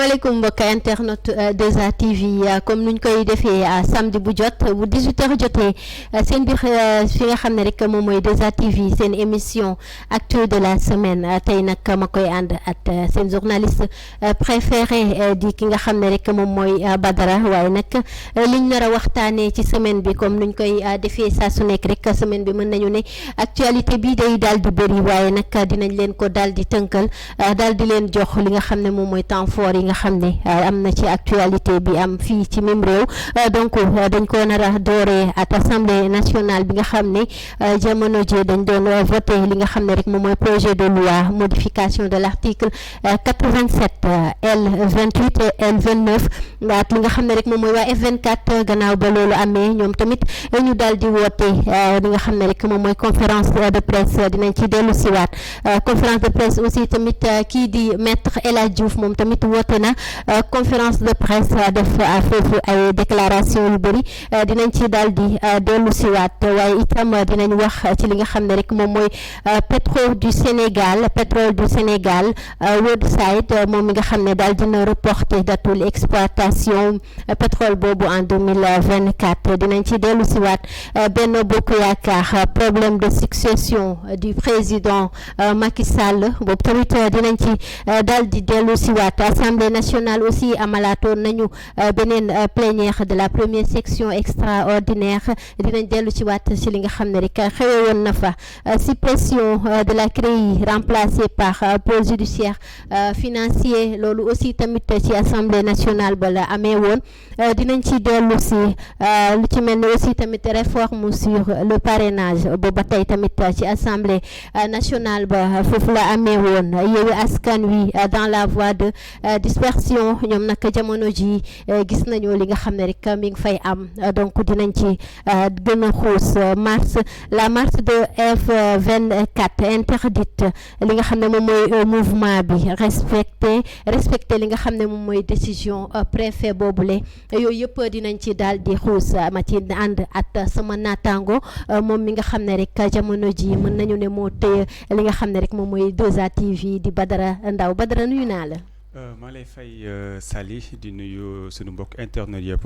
asalaamaaleykum mbokk internet 2A TV comme nuñ koy defee samedi bu jot bu 18h jotee seen biir fi nga xam ne rek moom mooy 2A TV seen émission actu de la semaine tey nag ma koy ànd ak seen journaliste préféré di ki nga xam ne rek moom mooy Badara waaye nag liñ nar a waxtaanee ci semaine bi comme nuñ koy defee saa su nekk rek semaine bi mën nañu ne actualité bi day daal di bëri waaye nag dinañ leen ko daal di tënkal daal di leen jox li nga xam ne moom mooy temps fort yi nga xam ne am na ci actualité bi am fii ci même réew donc dañ ko nar a dooree ak assemblée nationale bi nga xam ne jamono ji dañ doon voté li nga xam ne rek moom mooy projet de loi modification de l'article 87 L28 et L29 ak li nga xam ne rek moom mooy waa F24 gannaaw ba loolu amee ñoom tamit ñu daal di woote li nga xam ne rek moom mooy conférence de presse dinañ ci dellu siwaat conférence de presse aussi tamit kii di maître El Hadj Diouf moom tamit woote na conférence de presse def foofu ay déclaration yu bëri dinañ ci daal di dellu siwaat waaye itam dinañ wax ci li nga xam ne rek moom mooy pétrole du Sénégal Woodside moom mi nga xam ne daal dina reporter datul exploitation pétrole boobu en 2024 dinañ ci dellu siwaat Benno Bokk Yaakaar problème de succession du président Macky Sall boobu tamit dinañ ci daal di dellu siwaat Assemblée nationale aussi amalaatoon nañu beneen plénière de la première section extraordinaire dinañ dellu ci waat ci li nga xam ne rek xewe woon na fa suppression de la CREI remplacée par pôle judiciaire financier loolu aussi tamit ci Assemblée nationale ba la amee woon dinañ ci dellu si lu ci mel ni aussi tamit réforme sur le parrainage booba tey tamit ci Assemblée nationale ba foofu la amee woon Yewwi Askan Wi dans la voie de dispersion ñoom nag jamono ji gis nañu li nga xam ne rek mi ngi fay am donc dinañ ci gën a xuus la marche de F24 interdite li nga xam ne moom mooy mouvement bi respecter li nga xam ne moom mooy décision préfet boobule yooyu yëpp dinañ ci daal di xuus ma ci ànd ak sama naataango moom mi nga xam ne rek jamono ji mën nañu ne moo téye li nga xam ne rek moom mooy 2A TV di Badara Ndaw Badara nuyu naa la. maa lay fay Sali di nuyu suñu mbokk internet yëpp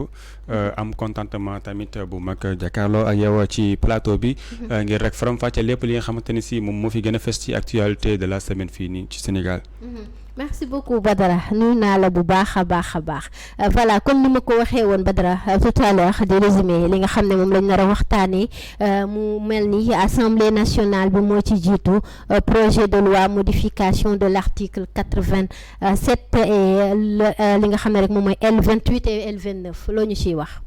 am contentement tamit bu mag jàkkaarloo ak yow ci plateau bi ngir rek faram-fàcce lépp li nga xamante ne si moom moo fi gën a fës ci actualité de la semaine fii nii ci Sénégal. merci beaucoup Badara nuyu naa la bu baax a baax voilà comme ni ma ko waxee woon Badara tout à l'heure di résumé li nga xam ne moom lañ nar a waxtaanee mu mel ni assemblée nationale bi moo ci jiitu projet de loi modification de l'article 87 et li nga xam ne rek moom mooy L28 et L29 loo ñu ciy wax.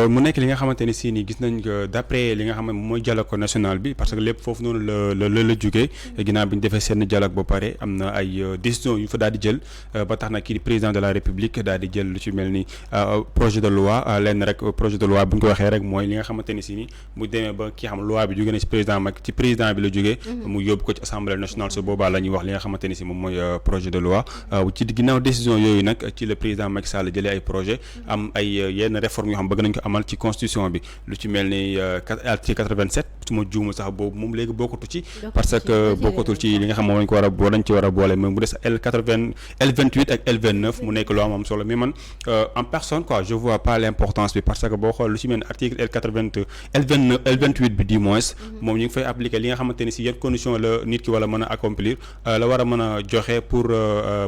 mu nekk li nga xamante ne si nii gis nañ que d'après li nga xam ne mooy dialogue national bi parce que lépp foofu noonu la jógee ginnaaw bi ñu defee seen dialogue ba pare am na ay décisions yu fa daal di jël ba tax na kii di président de la république daal di jël lu ci mel ni projet de loi lenn rek projet de loi bu ñu ko waxee rek mooy li nga xamante ne si ni mu demee ba kii xam loi bi jógee na ci président bi la jógee mu yóbbu ko ci assemblée nationale su boobaa la ñuy wax li nga xamante ne si moom mooy projet de loi ci ginnaaw décision yooyu nag ci le président Macky Sall jëlee ay projet am ay yenn réforme yoo xam bëgg nañ ko amal ci constitution bi lu ci mel ni article 87 su ma juumul sax boobu moom léegi bokkatu ci parce que bokkatul ci li nga xam moom lañ ko war a boo dañ ci war a boole mais mu des L28 ak L29 mu nekk loo am solo mais man en personne quoi je vois pas l'importance bi parce que boo xool lu ci mel ni article L28 bi du moins moom ñu ngi fay appliquer li nga xamante ni si yan condition la nit ki wala mën a accomplir la war a mën a joxe pour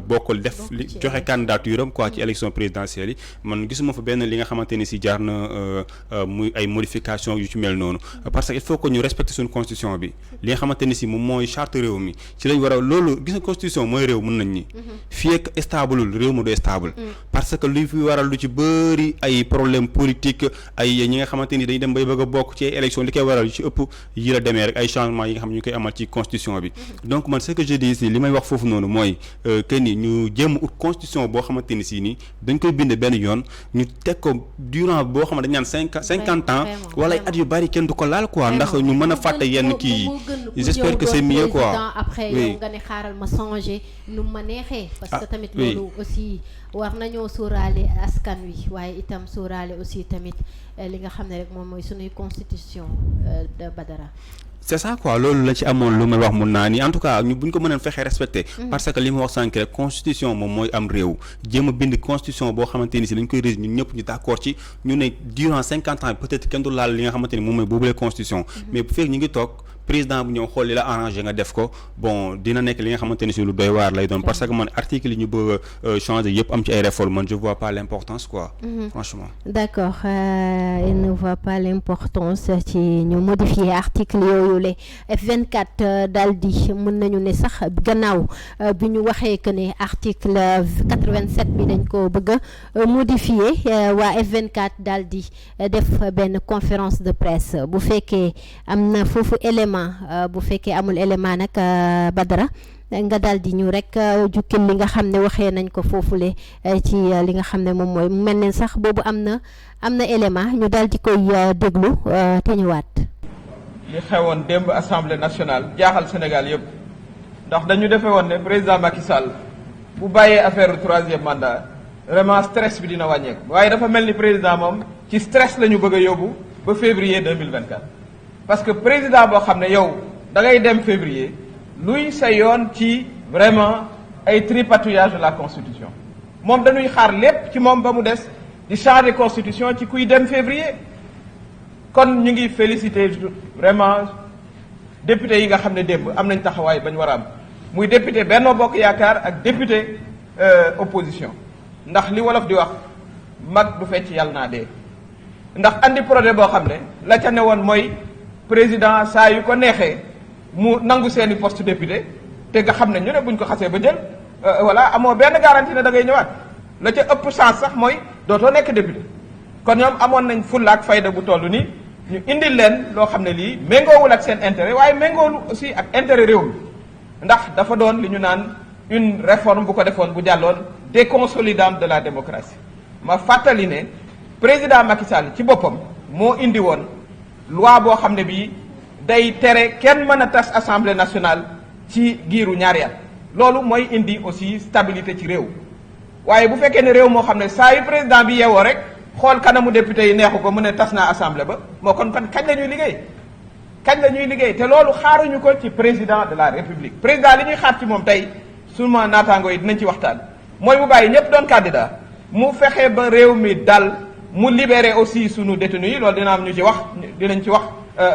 bokkul def joxe candidature am quoi ci élection présidentielle yi man gisuma fa benn li nga xamante ni si jaar na muy ay modification yu ci mel noonu parce que il faut que ñu respecter suñu constitution bi li nga xamante ni si moom mooy charte réew mi ci lañ war a loolu gis nga constitution mooy réew mën nañ ni fii ak stableul réew mu du stable parce que lu fi waral lu ci bëri ay problème politique ay ñi nga xamante ni dañuy dem bay bëgg a bokk ci ay élection li koy waral yu ci ëpp yi la demee rek ay changement yi nga xam ne ñu koy amal ci constitution bi donc man ce que je dis ici li may wax foofu noonu mooy que ni ñu jéem ut constitution boo xamante ni si nii dañ koy bind benn yoon ñu teg ko durant boo xam ne dañ naan 50 ans wala ay at yu bari kenn du ko laal quoi ndax ñu mën a fàtte yenn kii yi j'espère que c'est mieux quoi après yow nga ne xaaral ma changer nu ma neexee parce que tamit loolu aussi war nañoo sóoraale askan wi waaye itam sóoraale aussi tamit li nga xam ne rek moom mooy suñuy constitution de Badara c'est ça quoi loolu la ci amoon lu may wax mun naa ni en tout cas ñu bu ñu ko mëneen fexee respecté parce que li ma wax sànq rek constitution moom mooy am réew jéem a bind constitution boo xamante ni si dañ koy régir ñun ñëpp ñu d'accord ci ñu ne durant 50 ans peut-être kenn du laal li nga xamante ni moom mooy boobule constitution mais bu fekk ñu ngi toog président bu ñëw xool li la arrangé nga def ko bon dina nekk li nga xamante ni si lu doy waar lay doon parce que man article yi ñu bëgg a changer yëpp am ci ay réformes man je vois pas l'importance quoi franchement d'accord il ne voit pas l'importance ci ñu modifier article yooyu le F24 daal di mën nañu ne sax gannaaw bi ñu waxee que ne article 87 bi dañ ko bëgg a modifier waa F24 daal di def benn conférence de presse bu fekkee am na foofu élément bu fekkee amul élément nag Badara nga daal di ñu rek jukkil li nga xam ne waxee nañ ko foofule ci li nga xam ne moom mooy mel ne sax boobu am na élément ñu daal di koy déglu te ñëwaat. li xewoon démb assemblée nationale jaaxal Sénégal yëpp ndax dañu defee woon ne président Macky Sall bu bàyyee affaire troisième mandat vraiment stress bi dina wàññeeku waaye dafa mel ni président moom ci stress la ñu bëgg a yóbbu ba février 2024. parce que président boo xam ne yow da ngay dem février luy sa yoon ci vraiment ay tripatouillage de la constitution moom dañuy xaar lépp ci moom ba mu des di changer constitution ci kuy dem février. kon ñu ngi féliciter vraiment député yi nga xam ne démb am nañ taxawaay bañ war a am muy député Benno Bokk Yaakaar ak député opposition ndax li wolof di wax mag du fecc yàlla naa dee ndax andi projet boo xam ne la ca ne woon mooy président saa yu ko neexee mu nangu seeni poste député te nga xam ne ñu ne buñ ko xasee ba jël voilà amoo benn garantie ne da ngay ñëwaat la ca ëpp chance sax mooy dootoo nekk député kon ñoom amoon nañ fulla ak fayda bu toll nii ñu indil leen loo xam ne lii méngoowul ak seen intérêt waaye méngoowul aussi ak intérêt réew mi ndax dafa doon li ñu naan une réforme bu ko defoon bu jàlloon déconsolidante de la démocratie ma fàttali ne président Macky Sall ci boppam moo indi woon loi boo xam ne bii day tere kenn mën a tas assemblée nationale ci giiru ñaari at loolu mooy indi aussi stabilité ci réew waaye bu fekkee ne réew moo xam ne saa yu président bi yeewoo rek xool kanamu député yi neexu ko mu ne tas naa assemblée ba moo kon kañ la ñuy liggéey te loolu xaaruñu ko ci président de la république président li ñuy xaar ci moom tey suma naataango yi dinañ ci waxtaan mooy mu bàyyi ñëpp doon candidat mu fexe ba réew mi dal mu libérer aussi sunu détenus yi loolu dina am ñu ci wax dinañ ci wax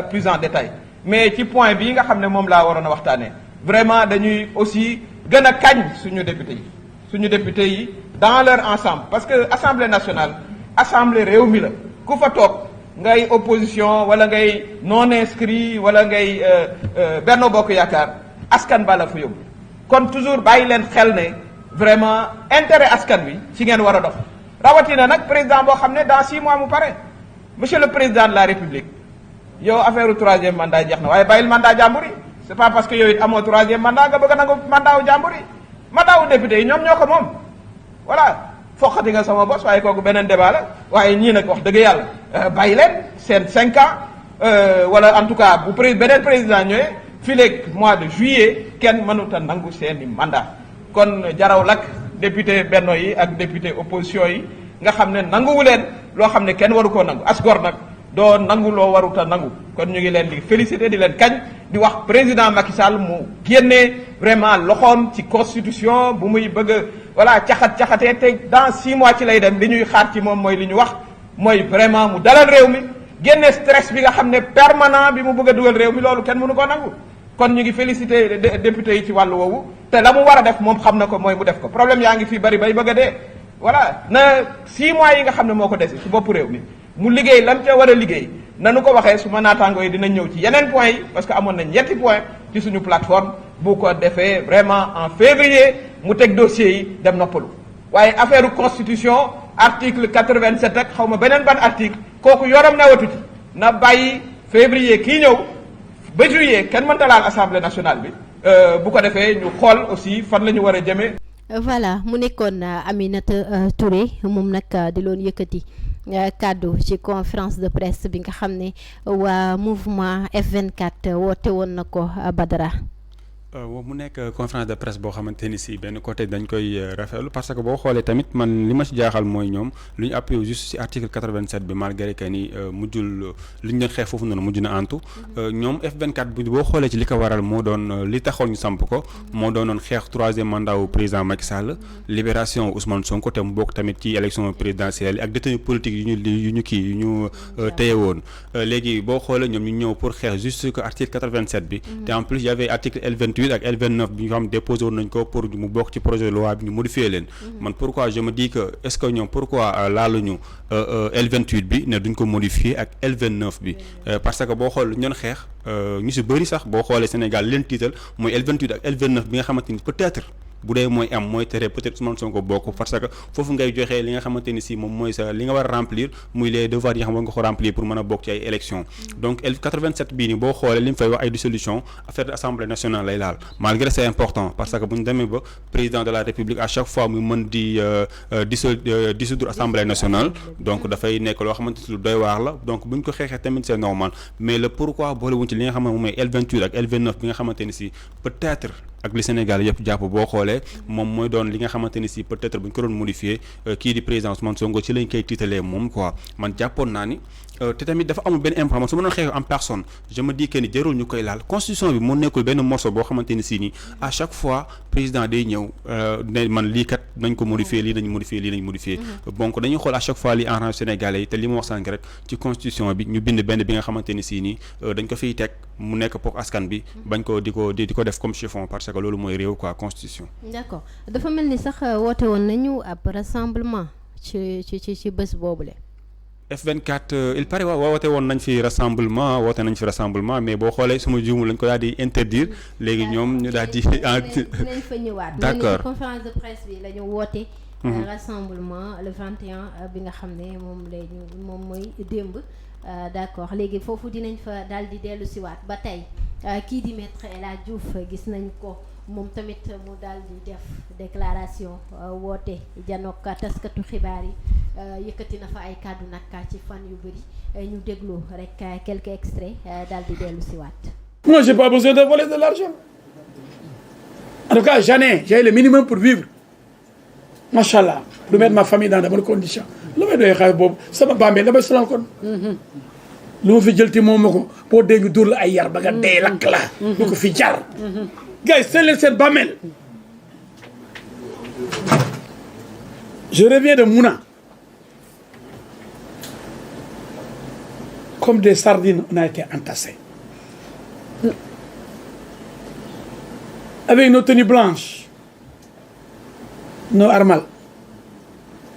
plus en détail mais ci point bii nga xam ne moom laa waroon a waxtaanee vraiment dañuy aussi gën a kañ suñu député yi dans leur ensemble parce que assemblée nationale assemblée réew mi la ku fa toog ngay opposition wala ngay non inscrit wala ngay Benno Bokk Yaakaar askan ba la fa yóbbu kon toujours bàyyi leen xel ne vraiment intérêt askan wi ci ngeen war a dox rawatina nag président boo xam ne dans 6 mois mu pare monsieur le président de la république yow affaire troisième mandat jeex na waaye bàyyil mandat jàmbur yi c'est pas parce que yow it amoo troisième mandat nga bëgg a nangu mandat wu jàmbur yi mandat wu député yi ñoom ñoo ko moom voilà foqati nga sama bos waaye kooku beneen débat la waaye ñii nag wax dëgg yàlla bàyyi leen seen 5 ans wala en tout cas bu beneen président ñëwee fii léegi mois de juillet kenn mënut a nangu seeni mandat kon jaraw lak député benno yi ak député opposition yi nga xam ne nanguwu leen loo xam ne kenn waru koo nangu as gor nag doo nangu loo warut a nangu kon ñu ngi leen di féliciter di leen kañ di wax président Macky Sall mu génnee vraiment loxoom ci constitution bu muy bëgg a voilà caxatee te dans 6 mois ci lay dem li ñuy xaar ci moom mooy li ñu wax mooy vraiment mu dalal réew mi génne stress bi nga xam ne permanent bi mu bëgg a dugal réew mi loolu kenn mënu koo nangu kon ñu ngi féliciter député yi ci wàllu woowu te la mu war a def moom xam na ko mooy mu def ko problème yaa ngi fii bari bay bëgg a dee voilà na 6 mois yi nga xam ne moo ko dese ci bopp réew mi mu liggéey lam ca war a liggéey nanu ko waxee su ma naataangoo yi dinañ ñëw ci yeneen points yi parce que amoon nañ ñetti points ci suñu plateforme bu ko defee vraiment en février mu teg dossiers yi dem noppalu waaye affaire constitution article 87 ak xaw ma beneen ban article kooku yoram newatu ci na bàyyi février kii ñëw ba juillet kenn mënta laal assemblée nationale bi bu ko defee ñu xool aussi fan la ñu war a jëmee. voilà mu nekkoon Aminata Touré moom nag di loon yëkkati kàddu ci conférence de presse bi nga xam ne waa mouvement F24 woote woon na ko Badara. mu nekk conférence de presse boo xamante ni si benn côté dañ koy rafetlu parce que boo xoolee tamit man li ma ci jaaxal mooy ñoom lu ñu appuyé juste ci article 87 bi malgré que ni mujjul li ñu doon xeex foofu noonu mujj na antu ñoom F24 bi boo xoolee ci li ko waral moo doon li taxoon ñu samp ko moo doonoon xeex troisième mandat wu président Macky Sall libération Ousmane Sonko te mu bokk tamit ci élection présidentielle ak détenu politique yu ñu téye woon léegi boo xoolee ñoom ñu ñëw pour xeex juste que article 87 bi te en plus y avait article L28 ak L29 bi nga xam déposé woon nañ ko pour mu bokk ci projet de loi bi ñu modifier leen man pourquoi je me dis que est-ce que ñoom pourquoi laaluñu L28 bi ne duñ ko modifier ak L29 bi parce que boo xool ñoon xeex ñu si bëri sax boo xoolee Sénégal leen tiital mooy L28 ak L29 bi nga xamante ni peut-être bu dee mooy am mooy tere peut-être Ousmane Sonko bokk parce que foofu ngay joxee li nga xamante ni si moom mooy sa li nga war a remplir muy les devoirs yi nga xam war nga ko remplir pour mën a bokk ci ay élections donc L87 bii nii boo xoolee li mu fay wax ay dissolution affaire de assemblée nationale lay laal malgré c'est important parce que bu ñu demee ba président de la république à chaque fois muy mën di dissoudre assemblée nationale donc dafay nekk loo xamante ni lu doy waar la donc bu ñu ko xeexee tamit c'est normal mais le pourquoi boole wuñ ci li nga xam ne moom mooy L28 ak L29 bi nga xamante ni si peut-être ak li Sénégal yëpp jàpp boo xoolee moom mooy doon li nga xamante ni si peut-être bu ñu ko doon modifier kii di président Ousmane Sonko ci lañ koy tiitalee moom quoi man jàppoon naa ni te tamit dafa amul benn information su ma doon xeex en personne je me dis que ni jarul ñu koy laal constitution bi moo nekkul benn morceau boo xamante ni si nii à chaque fois président day ñëw ne man lii kat nañ ko modifier lii nañ modifier lii nañ modifier donc dañuy xool à chaque fois li arrange Sénégalais yi te li ma wax sànq rek ci constitution bi ñu bind benn bi nga xamante ni si nii dañ ko fiy teg mu nekk pour askan bi bañ ko di ko def comme chiffon parce que loolu mooy réew quoi constitution. d'accord dafa mel ni sax woote woon nañu ab rassemblement ci bés boobule. F24 il paraît woote woon nañ fi rassemblement mais boo xoolee suma juumul lañ ko daal di interdire léegi ñoom ñu daal di. dinañ fa ñëwaat. d'accord conférence de presse bi la ñu woote. rassemblement le 21 bi nga xam ne moom mooy démb. d'accord léegi foofu dinañ fa daal di dellu siwaat ba tey kii di maître El Hadji Diouf gis nañ ko moom tamit mu daal di def déclaration woote janook taskatu xibaar yi yëkkati na fa ay kàddu nag ci fan yu bëri ñu déglu rek quelques extraits daal di dellu siwaat. Moi j'ai pas besoin de voler de l'argent. En tout cas j'ai le minimum pour vivre. Machallah, pour mettre ma famille dans de bonnes conditions. lu may doyee xaalis boobu sama bàmmeel damay sonal kon lu ma fi jëlti moom ma ko boo dégg dóor la ay yar ba nga dee lakk la lu ko fi jar gars yi seen leen seen bàmmeel. Je reviens de Mouna comme des sardines on a été entassés avec nos tenues blanches, nos armales,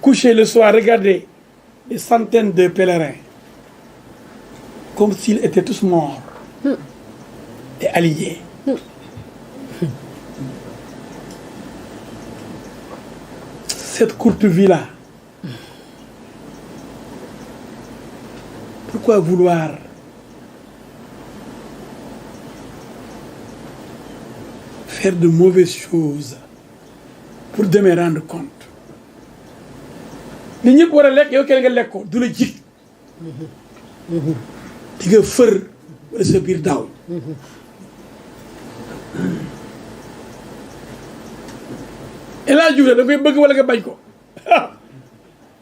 coucher le soir, regarder des centaines de pèlerins comme s'ils étaient tous morts et alliés. Cette courte vie-là, pourquoi vouloir faire de mauvaises choses pour demain rendre compte? li ñëpp war a lekk yow kenn nga lekk ko du la jig di nga fër wala sa biir daaw El Hadji Diouf da koy bëgg wala nga bañ ko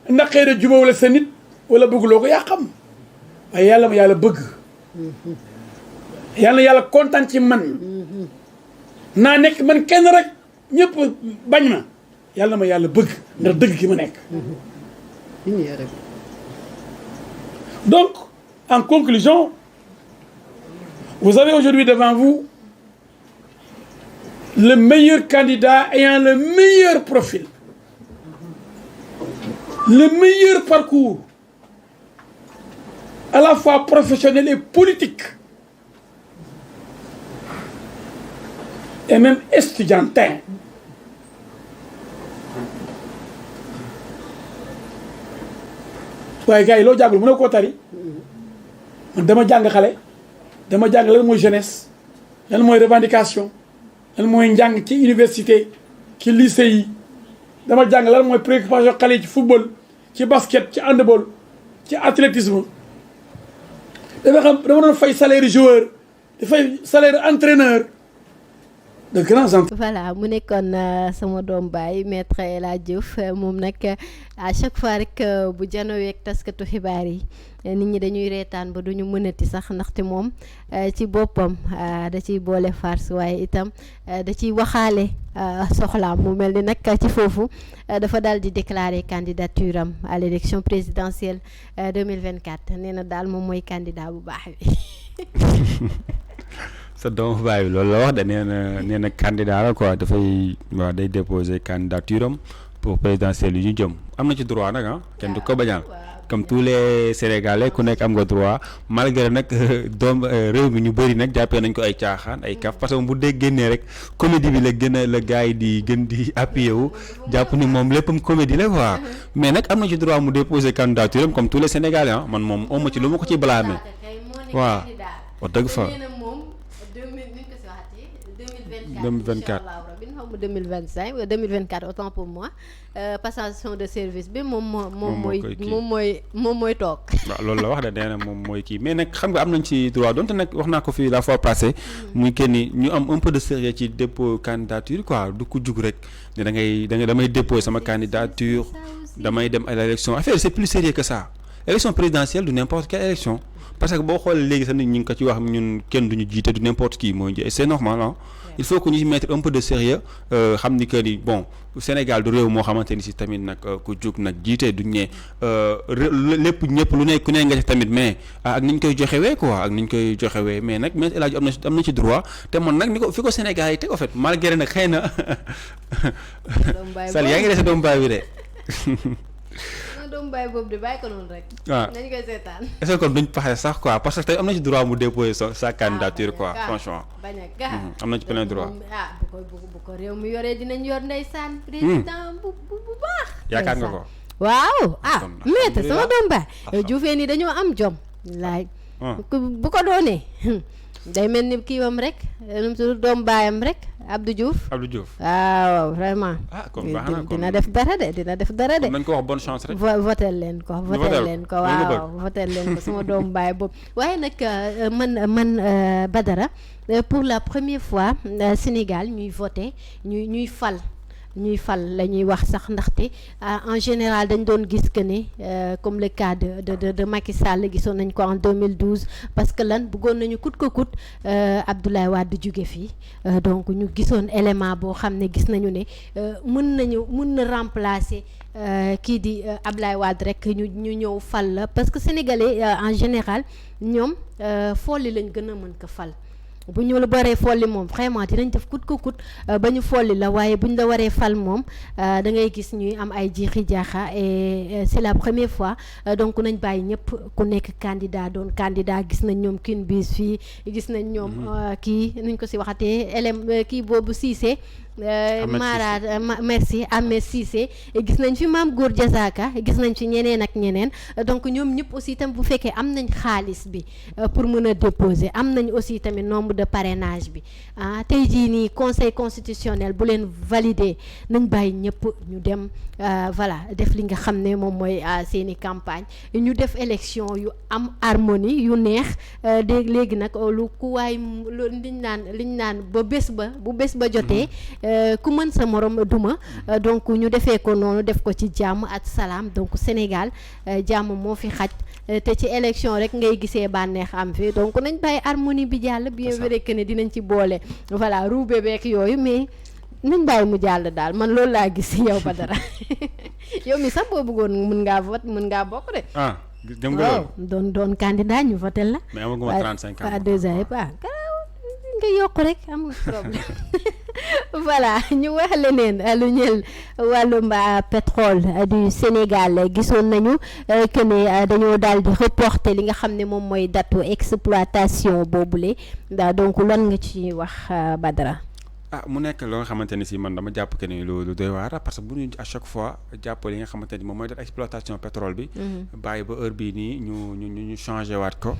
ndax xëy na juba wala sa nit wala bëgguloo ko yaa xam waaye yàlla ma yàlla bëgg yàlla kontaan ci man naa nekk man kenn rek ñëpp bañ ma yàlla ma yàlla bëgg ndax dëgg ki ma nekk. Donc, en conclusion, vous avez aujourd'hui devant vous le meilleur candidat ayant le meilleur profil, le meilleur parcours, à la fois professionnel et politique, et même estudiantin. waaye gars yi loo jàngul mën na koo tari man dama jàng xale dama jàng lan mooy jeunesse lan mooy revendication lan mooy njàng ci université ci lycée yi dama jàng lan mooy préoccupation xale yi ci football ci basket ci handball ci athlétisme dama doon fay salaire joueur di fay salaire entraîneur de grands entreprises. voilà mu nekkoon sama doom baay maître El Hadj Diouf moom nag à chaque fois rek bu janowee ak taskatu xibaar yi nit ñi dañuy reetaan ba duñu mënati sax ndaxte moom ci boppam da ciy boole farce waaye itam da ciy waxaale soxlaam mu mel ni nag ci foofu dafa daal di déclarer candidature am à l'élection présidentielle 2024 nee na daal moom mooy candidat bu baax bi. sa doomu baay bi loolu la wax de nee na candidat la quoi dafay waaw day déposer candidature am pour présidentielle yu ñu jëm am na ci droit nag kenn du ko bañal comme tous les Sénégalais ku nekk am nga droit malgré nag doom réew mi ñu bëri nag jàppee nañ ko ay caaxaan ay kaf parce que bu dee génnee rek comédie bi la gën a la gars yi di gën di appuyer wu jàpp ni moom léppam comédie la quoi mais nag am na ci droit mu déposer candidature am comme tous les Sénégalais man moom oma ci lu ma ko ci blâmer waaw wax dëgg fa 2024 xawma 2025 ou 2024 autant pour moi passation de service bi moom mooy toog. waaw loolu la wax de nee na moom mooy kii mais nag xam nga am nañ ci droit donte nag wax naa ko fii la fois passée muy kenn ni ñu am un peu de sérieux ci dépôt candidature quoi du ko jug rek ne damay déposer sama candidature damay dem à l'élection affaire c'est plus sérieux que ça élection présidentielle du n'importe quelle élection parce que boo xoolee léegi sax nit ñi ngi ko ci wax ñun kenn duñu jiite du n'importe qui mooy et c'est normal il faut que ñu mettre un peu de sérieux xam ni que ni bon Sénégal du réew moo xamante ni si tamit nag ku jug nag jiite duñ ne lépp ñëpp lu ne ku ne nga def tamit mais ak ni ñu koy joxewee quoi ak ni ñu koy joxewee mais nag El Hadj am na ci droit te man nag ni ko fi ko Sénégal yi teg en fait malgré nag xëy na Sall yaa ngi dese doomu baay bi de. doomu baay boobu de bàyyi ko noonu rek. waaw nañu koy seetaan. est-ce que kon duñ paxe sax quoi parce que tey am na ci droit mu déposer sa candidature quoi franchement. bañ a gaa am na ci plein droit. bu ko réew mi yoree dinañ yor ndeysaan. président bu baax. yaakaar nga ko. waaw maître sama doomu baay. Dioufee ni dañoo am jom. laay bu ko doonee. day mel ni kiiwam rek nu mu tudd doomu baayam rek Abdou Diouf. waaw vraiment. kon baax na dina def dara de. nañ ko wax bonne chance rek. votel leen ko waaw votel leen ko sama doomu baay boobu. waaye nag man Badara pour la première fois Sénégal ñuy voter ñuy fal la ñuy wax sax ndaxte en général dañ doon gis que ne comme le cas de Macky Sall gisoon nañ ko en 2012 parce que lan bëggoon nañu coûte que coûte Abdoulaye Wade jóge fii donc ñu gisoon élément boo xam ne gis nañu ne mën na remplacer kii di Abdoulaye Wade rek ñu ñëw fal la parce que sénégalais en général ñoom folli lañ gën a mën ko fal. bu ñu la baree folli moom vraiment dinañ def coûte que coûte ba ñu folli la waaye bu ñu la waree fal moom da ngay gis ñuy am ay jiixi jaaxa et c'est la première fois donc nañ bàyyi ñëpp ku nekk candidat doon candidat gis nañ ñoom kin bis fii gis nañ ñoom kii nuñ ko si waxatee kii boobu Cissé Mara merci Ahmed Cissé gis nañ fi Mame Gor Diazaka gis nañ fi ñeneen ak ñeneen donc ñoom ñëpp aussi tam bu fekkee am nañ xaalis bi pour mën a déposer am nañ aussi tamit nombre de parrainage bi tey jii nii conseil constitutionnel bu leen valider nañ bàyyi ñëpp ñu dem voilà def li nga xam ne moom mooy seeni campagne ñu def élection yu am harmonie yu neex léegi nag lu ku waay liñ naan bu bés ba jotee ku mën sa morom duma donc ñu defee ko noonu def ko ci jàmm ak salaam donc Sénégal jàmm moo fi xaj te ci élection rek ngay gisee bànneex am fi donc nañ bàyyi harmonie bi jàll bien vrai que ne dinañ ci boole voilà roube beek yooyu mais nañ bàyyi mu jàll daal man loolu laa gis yow Badara yow mi sax boo bëggoon mën ngaa bokk de jëm nga doon candidat ñu voté la mais amaguma 35 ans 2 ans yëpp nga yokk rek amul problème voilà ñu wax leneen lu ñeel wàllum pétrole du Sénégal gisoon nañu que ne dañoo daal di reporter li nga xam ne moom mooy datu exploitation boobule donc lan nga ci wax Badara. mu nekk loo nga xamante ni si man dama jàpp que ni lu doy waar parce que bu ñu à chaque fois jàpp li nga xamante ni moom mooy def exploitation pétrole bi. bàyyi ba heure bii nii ñu changé waat ko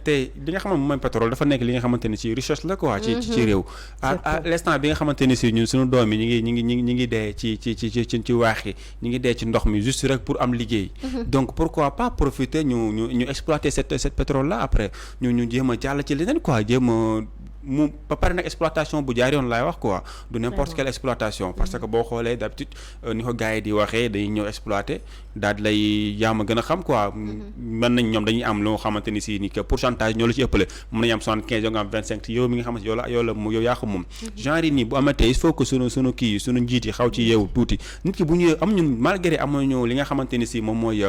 te li nga xam ne moom mooy pétrole dafa nekk li nga xamante ni si recherche la quoi. ci réew. à l'instant bi nga xamante ni si ñun suñu doom yi ñi ngi dee ci waax yi ñi ngi dee ci ndox mi juste rek pour am liggéey. donc pourquoi pas profiter ñu exploiter cette pétrole là après ñu jéem a jàll ci leneen quoi jéem a mu ba pare nag exploitation bu jaar yoon laay wax quoi du n'importe quelle exploitation parce que boo xoolee d'habitude ni ko gars yi di waxee dañuy ñëw exploiter daal di lay yaama gën a xam quoi mën nañ ñoom dañuy am loo xamante ni si ni que pourcentage ñoo la ci ëppale mën nañu am 75 yow nga am 25 yow mi nga xamante yow yaa ko moom genre yi nii bu amatee il faut que sunu njiit yi xaw ci yeewu tuuti nit ki bu ñëwee am ñun malgré amuñu li nga xamante ni si moom mooy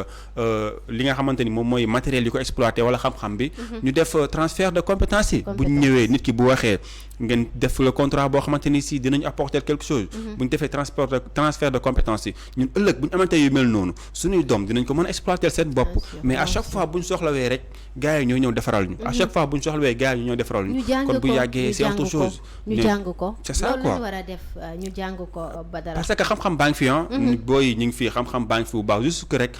li nga xamante ni moom mooy matériel yi ko exploiter wala xam-xam bi ñu def transfert de compétence yi bu ñu ñëwee nit ki bu waxee ngeen def le contrat boo xamante ni si dinañu apporter quelque chose bu ñu defee transfert de compétence yi ñun ëllëg bu ñu amante yu mel noonu suñuy doom dinañ ko mën a exploiter seen bopp mais à chaque fois bu ñu soxlawee rek gars yi ñoo ñëw defaral ñu à chaque fois bu ñu soxlawee gars yi ñoo defaral ñu kon bu yàggee c'est autre chose ñu jàng ko c'est ça quoi loolu war a def ñu jàng ko Badara parce que xam-xam baa ngi fi booy ñu ngi fi xam-xam baa ngi fi bu baax juste que rek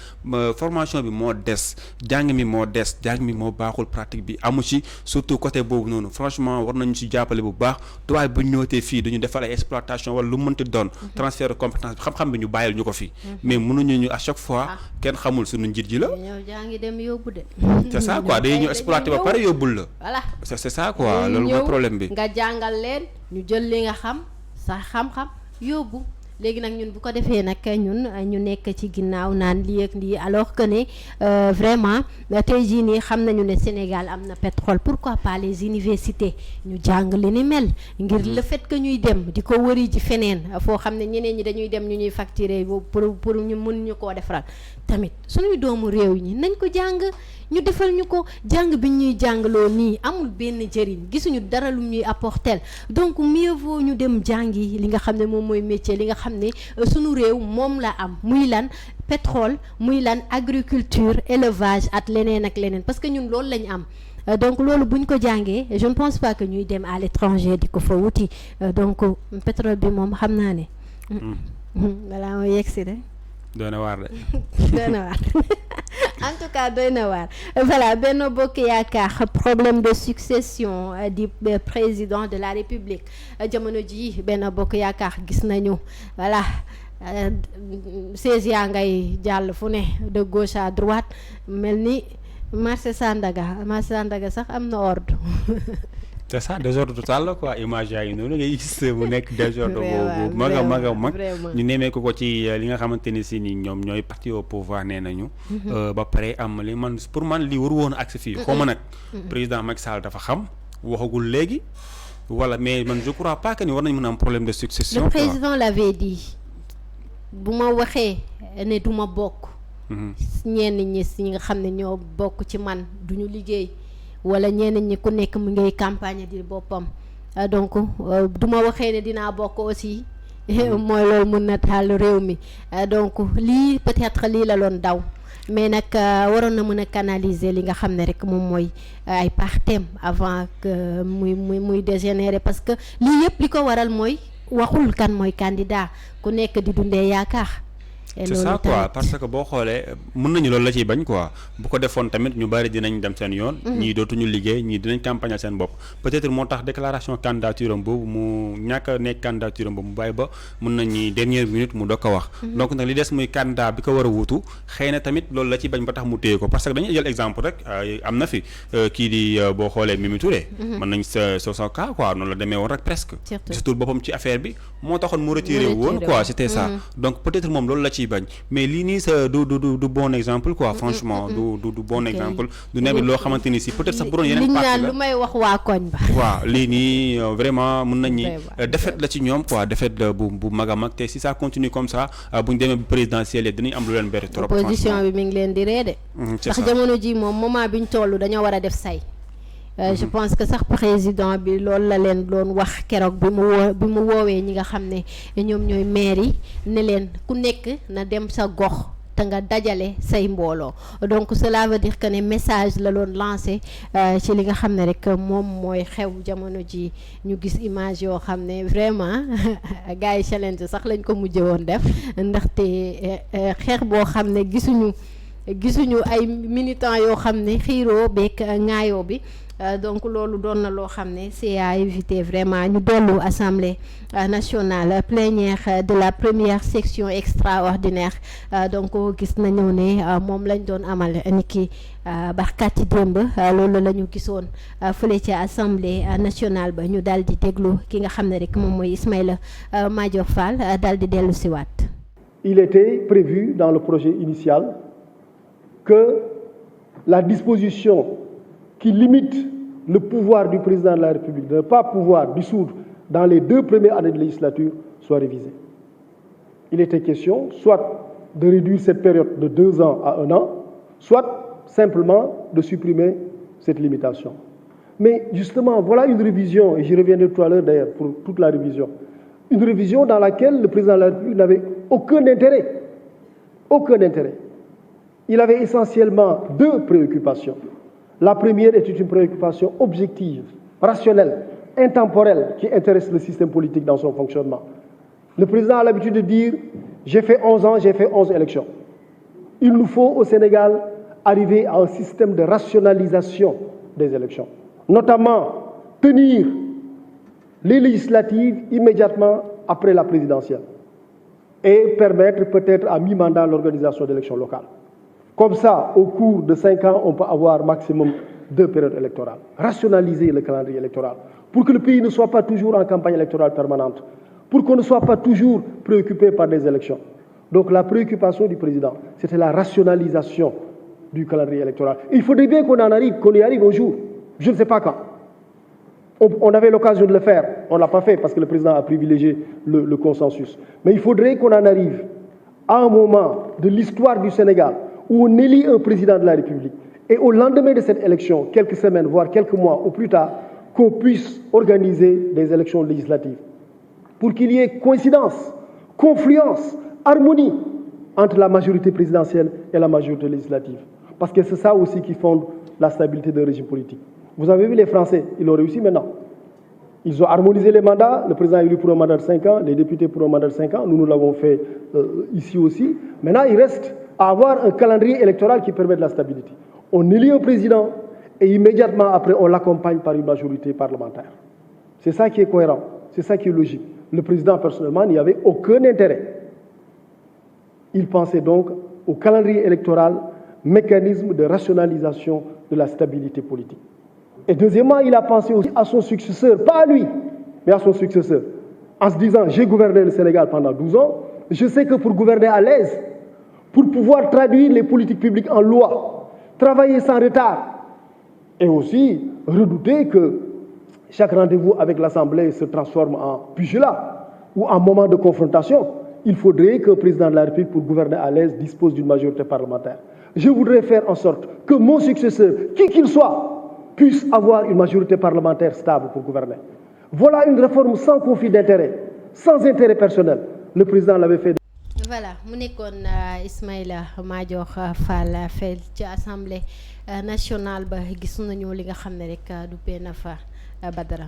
formation bi moo des jàng mi moo baaxul pratique bi amu ci surtout côté boobu noonu franchement war nañu ci jàppale bu baax tubaab bu ñu ñëwatee fii dañu defal ay exploitation wala lu mënti doon transfert de compétence bi xam-xam bi ñu bàyyil ñu ko fi mais mënuñu ñu à chaque fois kenn xamul suñu njiit ji la c'est ça quoi dañuy ñëw exploiter ba pare yóbbul la voilà c'est ça quoi loolu mooy problème bi nga jàngal leen ñu jël li nga xam sa xam-xam yóbbu léegi nag ñun bu ko defee nag ñun ñu nekk ci ginnaaw naan lii ak lii alors que ne vraiment tey jii nii xam nañu ne Sénégal am na pétrole pourquoi pas les universités ñu jàng li ni mel ngir le fait que ñuy dem di ko wëri ji feneen foo xam ne ñeneen ñi dañuy dem ñu ñuy facturer pour ñu mun ñu koo defaral tamit suñuy doomu réew ñi nañ ko jàng ñu defal ñu ko jàng bi ñuy jàngaloo nii amul benn njëriñ gisuñu dara lu ñuy apporter donc mieux vaut ñu dem jàngi li nga xam ne moom mooy métier li nga xam ne suñu réew moom la am muy lan pétrole muy lan agriculture élevage ak leneen parce que ñun loolu lañ am donc loolu buñ ko jàngee je ne pense pas que ñuy dem à l'étranger di ko fa wuti donc pétrole bi moom xam naa ne balaa ma yegsi de doy na waar de doy na waar en tout cas doy na waar voilà Benno Bokk Yaakaar problème de succession du président de la République jamono ji Benno Bokk Yaakaar gis nañu voilà 16 yaa ngay jàll fu ne de gauche à droite mel ni marché Sandaga sax am na ordre c'est ça désordre total la quoi image yaa ngi noonu ngay gis mu nekk désordre boobu mag a mag ñu nemee ko ci li nga xamante ni si ni ñoom ñooy parti au pouvoir nee nañu ba pare am li man pour man li waru woon agsi fii xaw ma nag président Macky Sall dafa xam waxagul léegi wala mais man je crois pas que ni war nañ mën a am problème de succession le président l'avait dit bu ma waxee ne du ma bokk ñenn ñi nga xam ne ñoo bokk ci man duñu liggéey wala ñeneen ñi ku nekk mu ngay campagne di boppam donc du ma waxee ne dinaa bokk aussi mooy loolu mun na taal réew mi donc lii peut-être lii la doon daw mais nag waroon na mën a canaliser li nga xam ne rek moom mooy ay partem avant que muy dégénérer parce que lii yëpp li ko waral mooy waxul kan mooy candidat ku nekk di dundee yaakaar c'est ça quoi parce que boo xoolee mën nañu loolu la ciy bañ quoi bu ko defoon tamit ñu bari dinañ dem seen yoon ñii dootuñu liggéey ñii dinañ campagnal seen bopp peut-être moo tax déclaration candidature am boobu mu ñàkk a nekk candidature am boobu mu bàyyi ba mën nañu dernière minute mu doog ko wax donc nag li des muy candidat bi ko war a wuutu xëy na tamit loolu la ci bañ ba tax mu téye ko parce que dañuy jël exemple rek am na fi kii di boo xoolee Mimi Touré mën nañ sa cas quoi noonu la demee woon rek presque gisatul boppam ci affaire bi moo taxoon mu retiré woon quoi c'était ça donc peut-être moom loolu la ciy bañ mais lii nii sa du bon exemple quoi franchement du bon exemple du nekk loo xamante ni si peut-être sax bu doon yeneen parti la lu may wax waa koñ ba waaw lii nii vraiment mën nañ ni défaite la ci ñoom quoi défaite la bu mag a mag te si ça continue comme ça bu ñu demee bi présidentielle dinañ am lu leen bari trop opposition bi mi ngi leen di ree de ndax jamono ji moom moment bi ñu toll dañoo war a def say je pense que sax président bi loolu la leen doon wax keroog bi mu woowee ñi nga xam ne ñoom ñooy maire yi ne leen ku nekk na dem sa gox te nga dajale say mbooloo donc cela veut dire que ne message la doon lancé ci li nga xam ne rek moom mooy xew jamono ji ñu gis image yoo xam ne vraiment gars yi challenge sax lañ ko mujjee woon def ndaxte xeex boo xam ne gisuñu ay militants yoo xam ne xiiroo beeg ŋaayoo bi donc loolu doon na loo xam ne c'est à éviter vraiment ñu dellu assemblée nationale plénière de la première section extraordinaire donc gis nañu ne moom lañ doon amal niki barkaati démb loolu la ñu gisoon fële ci assemblée nationale ba ñu daal di déglu ki nga xam ne rek moom mooy Ismaïla Madior Fall daal di dellu si waat. Il était prévu dans le projet initial que la disposition qui limite le pouvoir du président de la République de ne pas pouvoir dissoudre dans les 2 premières années de législature soit révisée. Il était question soit de réduire cette période de 2 ans à 1 an, soit simplement de supprimer cette limitation. Mais justement, voilà une révision, et j'y reviendrai tout à l'heure d'ailleurs pour toute la révision, une révision dans laquelle le président de la République n'avait aucun intérêt. Aucun intérêt. Il avait essentiellement 2 préoccupations. La première était une préoccupation objective, rationnelle, intemporelle, qui intéresse le système politique dans son fonctionnement. Le président a l'habitude de dire « j'ai fait 11 ans, j'ai fait 11 élections ». Il nous faut au Sénégal arriver à un système de rationalisation des élections, notamment tenir les législatives immédiatement après la présidentielle et permettre peut-être à mi-mandat l'organisation d'élections locales. Comme ça, au cours de 5 ans, on peut avoir maximum 2 périodes électorales. Rationaliser le calendrier électoral pour que le pays ne soit pas toujours en campagne électorale permanente, pour qu'on ne soit pas toujours préoccupé par des élections. Donc la préoccupation du président, c'était la rationalisation du calendrier électoral. Et il faudrait bien qu'on y arrive un jour. Je ne sais pas quand. On avait l'occasion de le faire. On ne l'a pas fait parce que le président a privilégié le consensus. Mais il faudrait qu'on en arrive à un moment de l'histoire du Sénégal où on élit un président de la République et au lendemain de cette élection, quelques semaines, voire quelques mois ou plus tard, qu'on puisse organiser des élections législatives pour qu'il y ait coïncidence, confluence, harmonie entre la majorité présidentielle et la majorité législative. Parce que c'est ça aussi qui fonde la stabilité d'un régime politique. Vous avez vu les Français, ils l'ont réussi maintenant. Ils ont harmonisé les mandats, le président est élu pour un mandat de 5 ans, les députés pour un mandat de 5 ans, nous l'avons fait ici aussi. Maintenant, il reste à avoir un calendrier électoral qui permet de la stabilité. On élit un président et immédiatement après, on l'accompagne par une majorité parlementaire. C'est ça qui est cohérent, c'est ça qui est logique. Le président, personnellement, n'y avait aucun intérêt. Il pensait donc au calendrier électoral, mécanisme de rationalisation de la stabilité politique. Et deuxièmement, il a pensé aussi à son successeur, pas à lui, mais à son successeur, en se disant, j'ai gouverné le Sénégal pendant 12 ans, je sais que pour gouverner à l'aise, pour pouvoir traduire les politiques publiques en loi, travailler sans retard, et aussi redouter que chaque rendez-vous avec l'Assemblée se transforme en pugilat ou en moment de confrontation, il faudrait que le président de la République, pour gouverner à l'aise, dispose d'une majorité parlementaire. Je voudrais faire en sorte que mon successeur, qui qu'il soit, puisse avoir une majorité parlementaire stable pour gouverner. Voilà une réforme sans conflit d'intérêt, sans intérêt personnel. Le président l'avait fait. Voilà mu nekkoon Ismaïla Madior Fall feel ci assemblée nationale ba gis nañu li nga xam ne rek du peena fa Badara.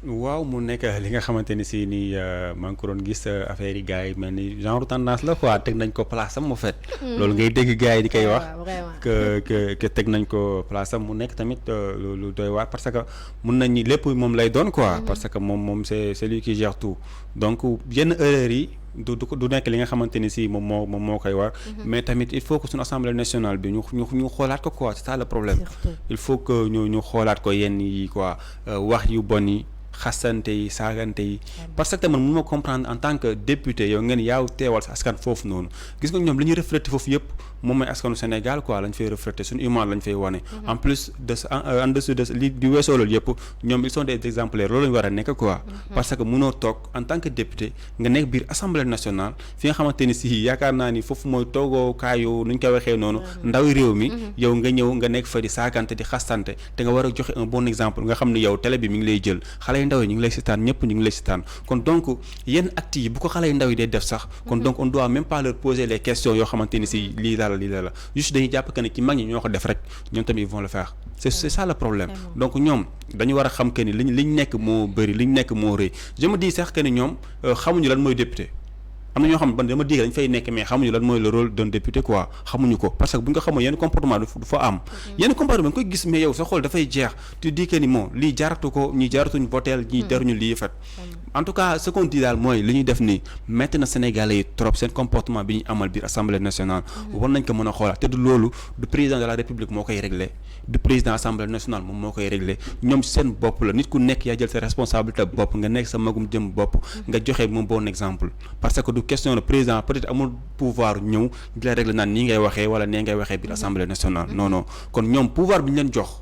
waaw mu nekk li nga xamante ni si nii maa ngi ko doon gis affaire yi gars yi mel ni genre tendance la quoi teg nañ ko place am mu fait. loolu ngay dégg gars yi di koy wax. que teg nañ ko place am mu nekk tamit lu doy waar parce que mun nañ ni lépp moom lay doon quoi. parce que moom c'est lui qui gère tout donc yenn erreurs yi. du nekk li nga xamante ni si moom moo koy war. mais tamit il faut que suñu assemblée nationale bi ñu xoolaat ko quoi c'est ça le problème. il faut que ñu xoolaat ko yenn yi quoi wax yu bon yi. xasante yi saagante yi parce que man mun ma comprendre en tant que député yow ngeen yaaw teewal sa askan foofu noonu gis nga ñoom li ñuy refléter foofu yëpp moom mooy askanu Sénégal quoi lañ fay refléter suñu image lañ fay wane. en plus de en dessous de li di weesoo loolu yëpp ñoom ils sont des exemplaires loolu lañu war a nekk quoi. parce que munoo toog en tant que député nga nekk biir assemblée nationale fi nga xamante ni si yaakaar naa ni foofu mooy toogoo kaayu nu ñu ko waxee noonu ndawi réew mi yow nga ñëw nga nekk fa di saagante di xastante te nga war a joxe un bon exemple nga xam ne yow télé bi mi ngi lay jël xale ndaw yi ñu ngi lay sitaan ñëpp ñu ngi lay sitaan kon donc yenn actes yi bu ko xale ndaw yi dee def sax kon donc on doit même pas leur poser les questions yoo xamante ni si lii la juste dañuy jàpp que ne ci mag ñi ñoo ko def rek ñoom tamit ils vont le faire c'est ça le problème donc ñoom dañu war a xam que ni liñ nekk moo bëri liñ nekk moo rëy je me dis sax que ni ñoom xamuñu lan mooy député am na ñoo xam ne dama dégg dañ fay nekk mais xamuñu lan mooy le rôle d'un député quoi xamuñu ko parce que bu ñu ko xamoon yenn comportement du fa am yenn comportement nga koy gis mais yow sa xool dafay jeex tu dis que ni moom lii jaratu ko ñi jaratuñu voteel ñi daruñu lii fat en tout cas ce qu'on dit daal mooy li ñuy def nii metti na Sénégalais yi trop seen comportement bi ñu amal biir Assemblée nationale war nañ ko mën a xoolaat te du loolu du président de la République moo koy réglé du président Assemblée nationale moom moo koy réglé ñoom seen bopp la nit ku nekk yaa jël sa responsabilité bopp nga nekk sa magum jëm bopp nga joxe moom bon exemple parce que du question de président peut-être amul pouvoir ñëw di la réglé naan nii ngay waxee wala nee ngay waxee biir Assemblée nationale non non kon ñoom pouvoir bi ñu leen jox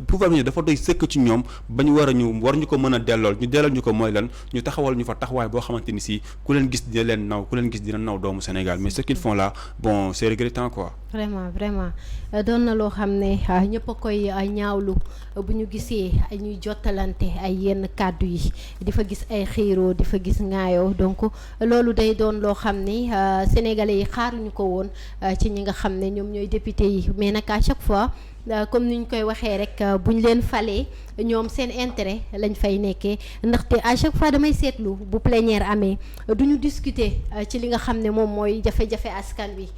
pouvoir bi dafa doy sëkk ci ñoom ba ñu war ñu ko mën a dellool ñu delloo ñu ko mooy lan ñu taxawal ñu fa taxawaay boo xamante ni si ku leen gis dina leen naw ku leen gis dina naw doomu Sénégal mais ce qu'ils font là bon c'est regrettant quoi. vraiment doon na loo xam ne ñëpp a koy ñaawlu bu ñu gisee ñuy jottalante ay yenn kàddu yi di fa gis ay xiiroo di fa gis ŋaayoo donc loolu day doon loo xam ne sénégalais yi xaaruñu ko woon ci ñi nga xam ne ñoom ñooy député yi mais nag à chaque fois. Comme ni ñu koy waxee rek bu ñu leen falee ñoom seen intérêt lañ fay nekkee ndaxte à chaque fois damay seetlu bu plénière amee du ñu discuter ci li nga xam ne moom mooy jafe-jafe askan wi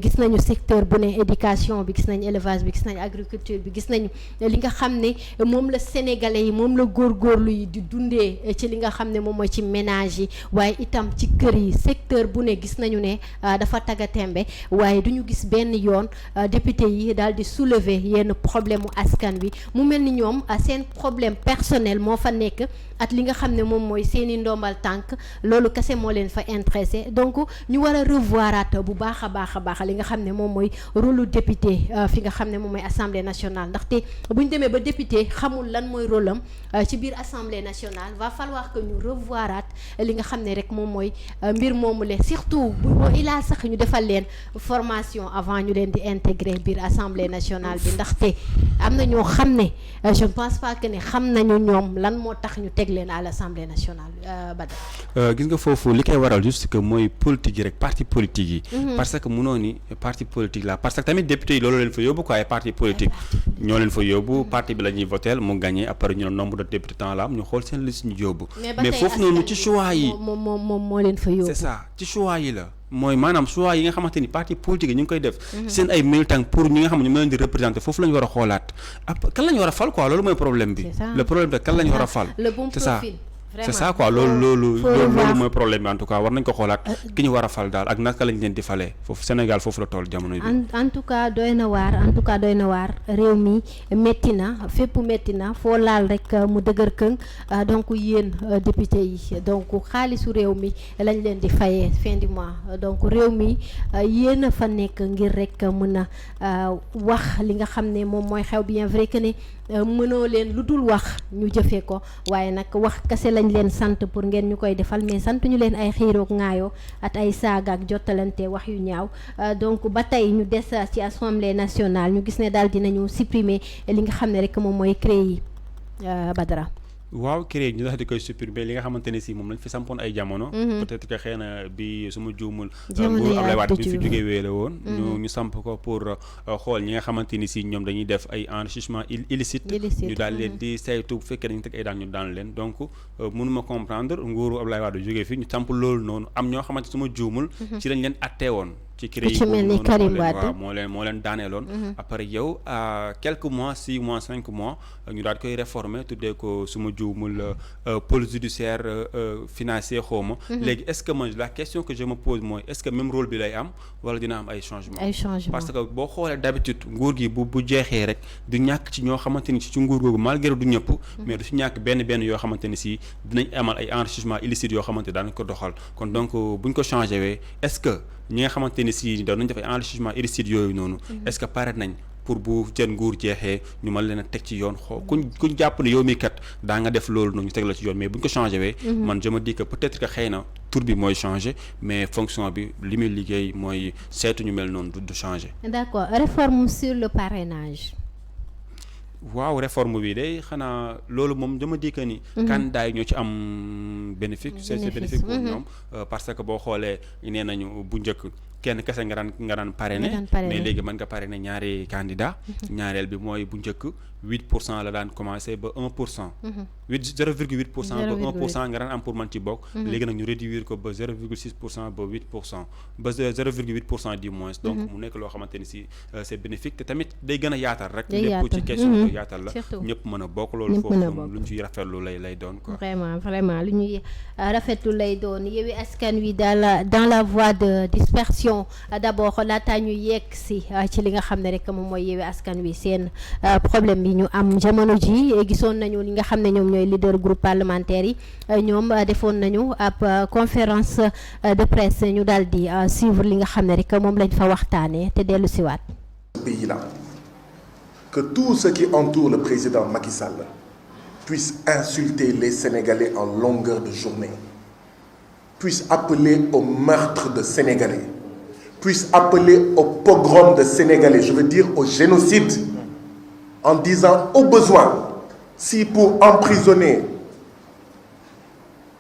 gis nañu secteur bu ne éducation bi gis nañu élevage bi gis nañu agriculture bi gis nañu li nga xam ne moom la sénégalais yi moom la góorgóorlu yi di dundee ci li nga xam ne moom mooy ci ménage yi waaye itam ci kër yi secteur bu ne gis nañu ne dafa tagga tembe waaye du ñu gis benn yoon député yi daal di soulever yenn problème mu askan wi mu mel ni ñoom seen problème personnel moo fa nekk at li nga xam ne moom mooy seeni ndombal tànk loolu kese moo leen fa intéressé donc ñu war a revoiraat bu baax a baax li nga xam ne moom mooy rôle député fi nga xam ne moom mooy assemblée nationale ndaxte bu ñu demee ba député xamul lan mooy rôle am ci biir assemblée nationale va falloir que ñu revoiraat li nga xam ne rek moom mooy mbir moomu leen surtout bu ilaa sax ñu defal leen formation avant ñu leen di intégrer biir assemblée nationale bi ndaxte am na ñoo xam ne je ne pense pas que ne xam nañu ñoom lan moo tax ñu teg leen à l'Assemblée nationale Badara. Gis nga foofu li koy waral juste que mooy politique yi rek parti politique yi. parce que munoo ni parti politique la parce que tamit député yi loolu leen fa yóbbu quoi ay parti politique ñoo leen fa yóbbu parti bi la ñuy voter mu gagné après ñu ne nombre de députés temps la am ñu xool seen liste ñu yóbbu. mais foofu noonu ci choix yi moom moo leen fa yóbbu. c'est ça ci choix yi la. mooy maanaam choix yi nga xamante ni parti politique yi ñu ngi koy def seen ay militants pour ñi nga xam ne ñu leen di représenter foofu la ñu war a xoolaat kan la ñu war a fal quoi loolu mooy problème bi le problème de kan la ñu war a fal c'est ça c'est ça quoi loolu mooy problème bi en tout cas war nañ ko xoolaat ki ñu war a fal daal ak naka lañ leen di falee foofu Sénégal foofu la toll jamono bi en tout cas doy na waar réew mi métti na fépp métti na foo laal rek mu dëgër këng donc yéen député yi donc xaalisu réew mi lañ leen di fayee fin du mois donc réew mi yéen a fa nekk ngir rek mën a wax li nga xam ne moom mooy xew bien vrai que ne mënoo leen lu dul wax ñu jëfee ko waaye nag wax kese lañ leen sant pour ngeen ñu koy defal mais sant ñu leen ay xiiroog ŋaayoo at ay saaga ak jottalante wax yu ñaaw donc ba tey ñu des ci assemblée nationale ñu gis ne daal dinañu supprimer li nga xam ne rek moom mooy CREI yi Badara. waaw CREI ñu dax di koy supprimer li nga xamante ne si moom lañ fi sampoon ay jamono peut-être que xëy na bi suma juumul nguuru Abdoulaye Wade bi fi jógee wéele woon ñu samp ko pour xool ñi nga xamante ni si ñoom dañuy def ay enrichissement illicite ñu daal leen di saytu bu fekkee dañu teg ay daan ñu daan leen donc mënuma comprendre nguuru Abdoulaye Wade jógee fi ñu samp loolu noonu am ñoo xamante suma juumul ci lañ leen attee woon ci CREI yi mel ni Karim Wade moo leen daaneeloon après yow quelques mois 6 mois 5 mois ñu daal koy réformer tuddee ko suma juumul pôle judiciaire financier xawma léegi est-ce que man la question que je me pose mooy est-ce que même rôle bi lay am wala dina am ay changement parce que boo xoolee d'habitude nguur gi bu jeexee rek du ñàkk ci ñoo xamante ni ci nguur googu malgré du ñëpp mais du ci ñàkk benn yoo xamante ni si dinañ amal ay enrichissement illicite yoo xamante daan ko doxal kon donc buñ ko changé wee est-ce que ñi nga xamante ni si doon nañ def ay enrichissement illicite yooyu noonu est-ce que pare nañ pour bu seen nguur jeexee ñu mën leen a teg ci yoon kuñ jàpp ne yow mi kat daa nga def loolu noonu ñu teg la ci yoon mais bu ñu ko changé wee man je me dis que peut-être que xëy na tur bi mooy changé mais fonction bi li muy liggéey mooy seetu ñu mel noonu du changé. D'accord, réforme sur le parrainage. waaw réforme bi day xanaa loolu moom dama di que ni candidat yi ñoo ci am bénéfice c'est bénéfique pour ñoom parce que boo xoolee nee nañu bu njëkk kenn kese nga daan parrainer mais léegi mën nga parrainer ñaari candidat ñaareel bi mooy bu njëkk 8% la daan commencé ba 1% 0,8% ba 1% nga daan am pour man ci bokk. léegi nag ñu réduire ko ba 0,6% ba 8% ba 0,8% du moins. donc mu nekk loo xamante ni si c'est bénéfique te tamit day gën a yaatal rek. lépp ci question ko yaatal la. ñëpp mën a bokk loolu foofu moom lu ñu ciy rafetlu lay doon quoi. vraiment lu ñuy rafetlu lay doon Yewwi Askan Wi dans la voie de dispersion d'abord laataa ñu yegg si ci li nga xam ne rek moom mooy Yewwi Askan Wi seen problème bi ñu am jamono ji gisoon nañu li nga xam ne ñoom ñooy leader groupe parlementaire yi ñoom defoon nañu ab conférence de presse ñu daal di suivre li nga xam ne rek moom lañ fa waxtaanee te dellu si waat. Pays là que tous ceux qui entourent le président Macky Sall puissent insulter les Sénégalais en longueur de journée, puissent appeler au meurtre de Sénégalais, puissent appeler au pogrom de Sénégalais, je veux dire au génocide, en disant au besoin, si pour emprisonner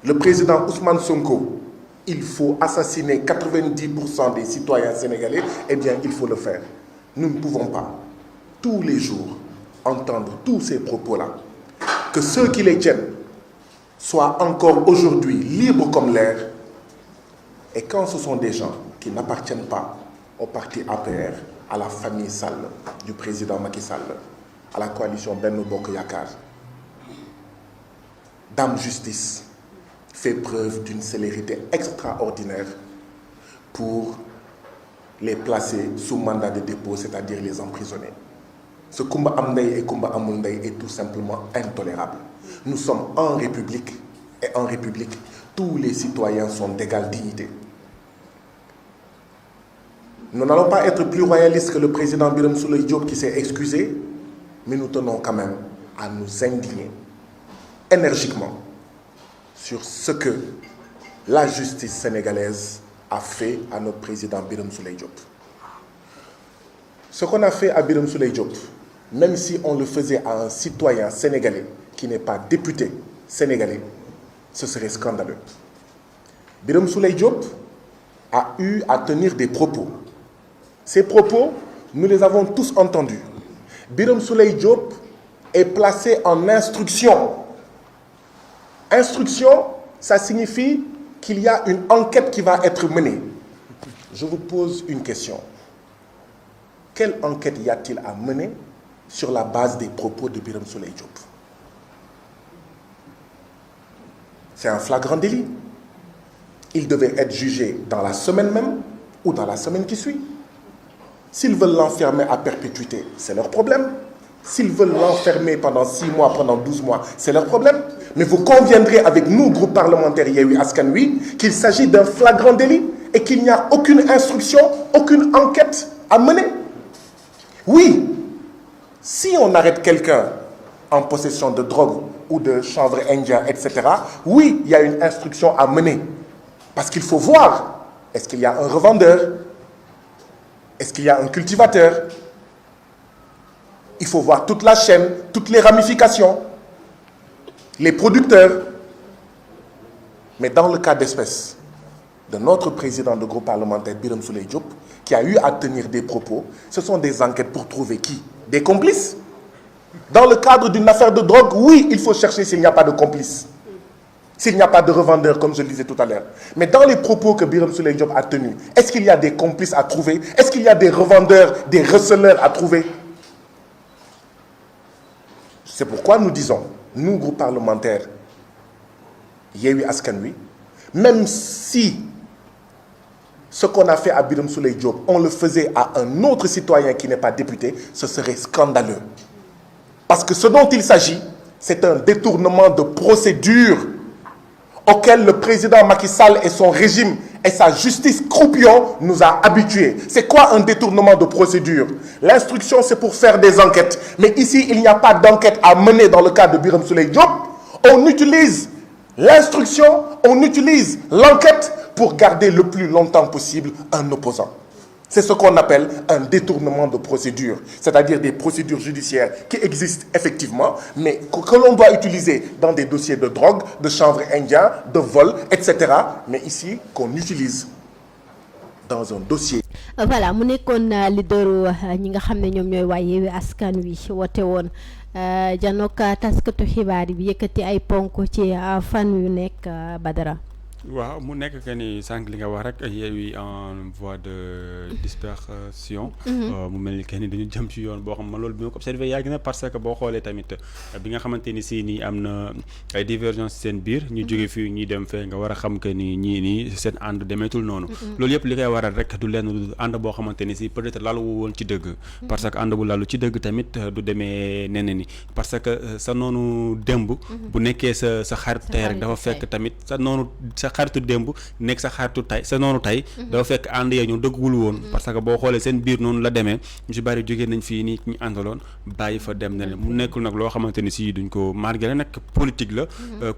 le président Ousmane Sonko, il faut assassiner 90% des citoyens sénégalais, eh bien il faut le faire. Nous ne pouvons pas tous les jours entendre tous ces propos-là. Que ceux qui les tiennent soient encore aujourd'hui libres comme l'air. Et quand ce sont des gens qui n'appartiennent pas au parti APR, à la famille Sall du président Macky Sall, à la coalition Benno Bokk Yakaar, Dame Justice fait preuve d'une célérité extraordinaire pour les placer sous mandat de dépôt, c'est-à-dire les emprisonner. Ce Kumba am ndey et Kumba amul ndey est tout simplement intolérable. Nous sommes en République et en République, tous les citoyens sont d'égale dignité. Nous n'allons pas être plus royalistes que le président Birame Souleye Diop qui s'est excusé, mais nous tenons quand même à nous indigner énergiquement sur ce que la justice sénégalaise a fait à notre président Birame Souleye Diop. Ce qu'on a fait à Birame Souleye Diop, même si on le faisait à un citoyen sénégalais qui n'est pas député sénégalais, ce serait scandaleux. Birame Souleye Diop a eu à tenir des propos. Ces propos, nous les avons tous entendus. Birame Souleye Diop est placé en instruction. Instruction, ça signifie qu'il y a une enquête qui va être menée. Je vous pose une question. Quelle enquête y a-t-il à mener sur la base des propos de Birame Souleye Diop? C'est un flagrant délit. Il devait être jugé dans la semaine même ou dans la semaine qui suit. S'ils veulent l'enfermer à perpétuité, c'est leur problème. S'ils veulent l'enfermer pendant 6 mois, pendant 12 mois, c'est leur problème. Mais vous conviendrez avec nous, groupe parlementaire Yewwi Askan Wi, qu'il s'agit d'un flagrant délit et qu'il n'y a aucune instruction, aucune enquête à mener. Oui, si on arrête quelqu'un en possession de drogue ou de chanvre indien, etc., oui, il y a une instruction à mener. Parce qu'il faut voir, est-ce qu'il y a un revendeur? Est-ce qu'il y a un cultivateur? Il faut voir toute la chaîne, toutes les ramifications, les producteurs. Mais dans le cas d'espèce de notre président de groupe parlementaire, Birame Souleye Diop, qui a eu à tenir des propos, ce sont des enquêtes pour trouver qui? Des complices? Dans le cadre d'une affaire de drogue, oui, il faut chercher s'il n'y a pas de complices. S'il n'y a pas de revendeurs, comme je le disais tout à l'heure. Mais dans les propos que Birame Souleye Diop a tenus, est-ce qu'il y a des complices à trouver? Est-ce qu'il y a des revendeurs, des receleurs à trouver? C'est pourquoi nous disons, nous, groupe parlementaire Yewwi Askan Wi, même si ce qu'on a fait à Birame Souleye Diop, on le faisait à un autre citoyen qui n'est pas député, ce serait scandaleux. Parce que ce dont il s'agit, c'est un détournement de procédure auquel le président Macky Sall et son régime et sa justice croupion nous a habitués. C'est quoi un détournement de procédure? L'instruction, c'est pour faire des enquêtes. Mais ici, il n'y a pas d'enquête à mener dans le cas de Birame Souleye Diop. On utilise l'instruction, on utilise l'enquête pour garder le plus longtemps possible un opposant. C'est ce qu'on appelle un détournement de procédure, c'est-à-dire des procédures judiciaires qui existent effectivement, mais que l'on doit utiliser dans des dossiers de drogue, de chanvre indien, de vol, etc. Mais ici, qu'on utilise dans un dossier. voilà mu nekkoon leaderu ñi nga xam ne ñoom ñooy waa Yewwi Askan Wi woote woon janook taskatu xibaar bi yëkkati ay ponk ci fan yu nekk Badara. waaw mu nekk que ni sànq li nga wax rek Yewwi en voie de dispersion. mu mel ni que ni dañu jëm ci yoon boo xam man loolu bi ma ko observé yàgg na parce que boo xoolee tamit bi nga xamante ni si nii am na ay divergence seen biir ñu jóge fii ñuy dem fee nga war a xam que ni ñii nii seen ànd demeetul noonu. loolu yëpp li koy waral rek du lenn du ànd boo xamante ni si peut-être lalu woon ci dëgg. parce que ànd bu lalu ci dëgg tamit du demee neneen ni parce que sa noonu démb. bu nekkee sa xarit tey rek dafa fekk tamit sa noonu sa xaritu démb nekk sa xaritu tay sa noonu tay dafa fekk ànd yee ñu dëggul woon parce que boo xoolee seen biir noonu la demee ñu si bari jógee nañ fii nii ñu àndaloon bàyyi fa dem na leen mu nekkul nag loo xamante ni si duñ ko malgré nag politique la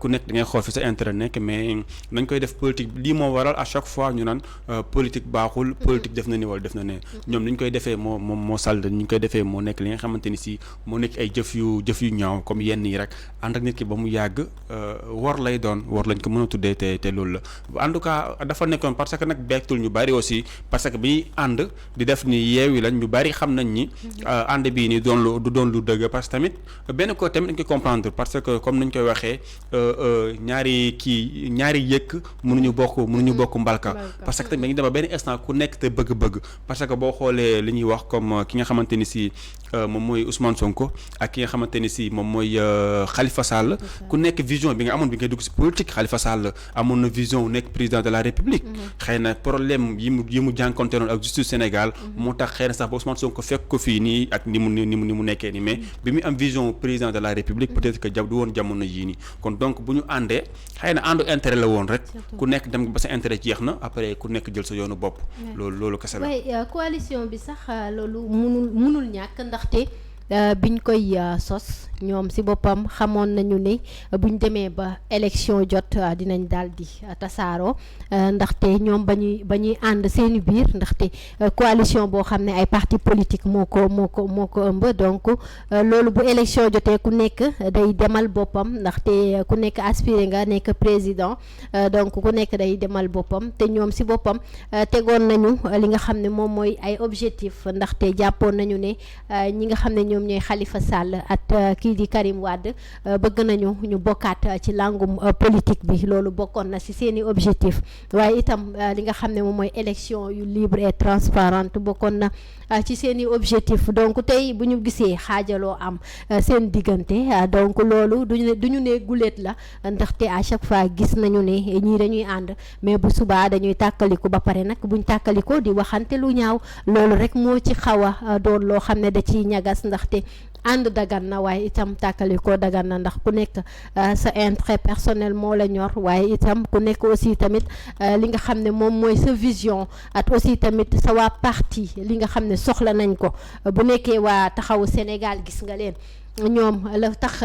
ku nekk da ngay xool fi sa intérêt nekk mais nañ koy def politique lii moo waral à chaque fois ñu naan politique baaxul politique def na ni wala def na ne ñoom ni ñu koy defee moo sald ni ñu koy defee moo nekk li nga xamante ni si moo nekk ay jëf yu ñaaw comme yenn yi rek ànd ak nit ki ba mu yàgg war lay doon war lañ ko mën a tuddee te loolu la en tout cas dafa nekkoon parce que nag beektul ñu bari aussi parce que bi ñuy ànd di def ni Yewwi lañ ñu bari xam nañ ni ànd bii ni du doon lu dëgg parce que tamit benn ko tamit dañ koy comprendre parce que comme nañ koy waxee ñaari yëkk mënuñu bokk mbalka parce que tamit dañuy dem ba benn instant ku nekk te bëgg-bëgg parce que boo xoolee li ñuy wax comme ki nga xamante ni si moom mooy Ousmane Sonko ak ki nga xamante ni si moom mooy Khalifa Sall ku nekk vision bi nga amoon bi ngay dugg si politique Khalifa Sall amoon na vision nekk président de la République xëy na problème yi mu jànkonte noonu ak justice Sénégal moo tax xëy na sax ba Ousmane Sonko fekk ko fii nii ak ni mu nekkee nii mais bi mu am vision président de la République peut-être que du woon jamono yii nii kon donc bu ñu àndee xëy na àndu intérêt la woon rek ku nekk dem ba sa intérêt jeex na après ku nekk jël sa yoonu bopp loolu kese la coalition bi sax loolu munul ñàkk ndaxte biñ koy sos ñoom ci boppam xamoon nañu ne buñ demee ba élection jot dinañ daal di tasaaroo ndaxte ñoom ba ñuy ànd seeni biir ndaxte coalition boo xam ne ay parti politique moo ko ëmb donc loolu bu élection jotee ku nekk day demal boppam ndaxte ku nekk aspiré nga nekk président donc ku nekk day demal boppam te ñoom ci boppam tegoon nañu li nga xam ne moom mooy ay objectif ndaxte jàppoon nañu ne ñi nga xam ne ñoom ñooy Khalifa Sall ak kii di Karim Wade bëgg nañu ñu bokkaat ci langum politique bi loolu bokkoon na ci seeni objectif waaye itam li nga xam ne moom mooy élection yu libre et transparente bokkoon na ci seeni objectif donc tey bu ñu gisee xaajaloo am seen diggante donc loolu duñu ne guléet la ndaxte à chaque fois gis nañu ne ñii dañuy ànd mais bu subaa dañuy tàkkaliku ba pare nag buñ tàkkaliko di waxante lu ñaaw loolu rek moo ci xaw a doon loo xam ne da ciy ñagas ndaxte ànd dagan na waaye itam tàkkalikoo dagan na ndax ku nekk sa intérêt personnel moo la ñor waaye itam ku nekk aussi tamit li nga xam ne moom mooy sa vision at aussi tamit sa waa parti li nga xam ne soxla nañ ko bu nekkee waa taxawu Sénégal gis nga leen ñoom la tax